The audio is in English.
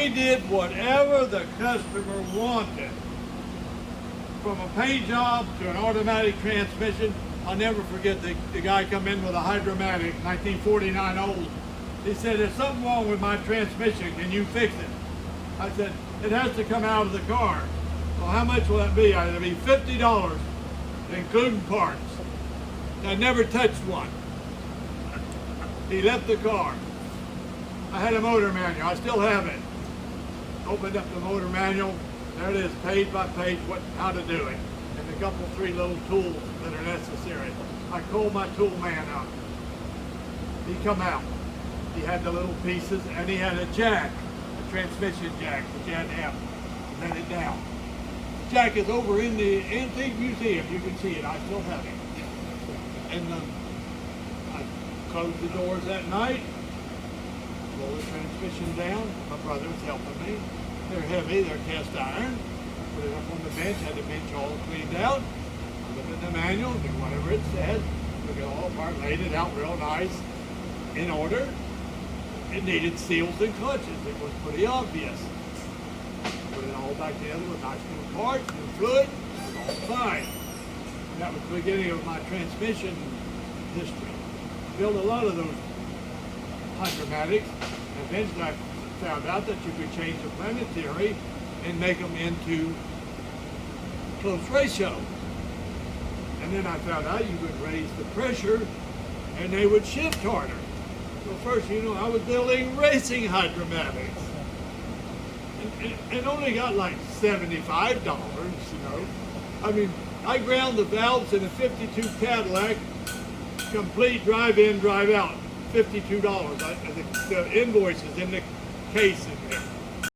They did whatever the customer wanted. From a paint job to an automatic transmission. I'll never forget the guy come in with a Hydro-matic, 1949 old. He said, there's something wrong with my transmission, can you fix it? I said, it has to come out of the car. Well, how much will that be? It'll be $50, including parts. I never touched one. He left the car. I had a motor manual, I still have it. Opened up the motor manual, there it is, page by page, how to do it. And a couple, three little tools that are necessary. I called my tool man up. He come out. He had the little pieces, and he had a jack, a transmission jack, that you had to have to let it down. The jack is over in the antique museum. You can see it. I still have it. And I closed the doors that night, roll the transmission down. My brother was helping me. They're heavy, they're cast iron. Put it up on the bench, had the bench all cleaned out. Looked at the manual, did whatever it said. Took it all apart, laid it out real nice, in order. It needed seals and clutches. It was pretty obvious. Put it all back together with nice new parts, new fluid. It was all fine. And that was the beginning of my transmission history. Built a lot of those Hydro-matics. Eventually I found out that you could change the planetary and make them into close ratio. And then I found out you could raise the pressure and they would shift harder. So first, I was building racing Hydro-matics. And only got like $75, I mean, I ground the valves in a 52 Cadillac, complete drive-in, drive-out, $52. The invoice is in the case in there.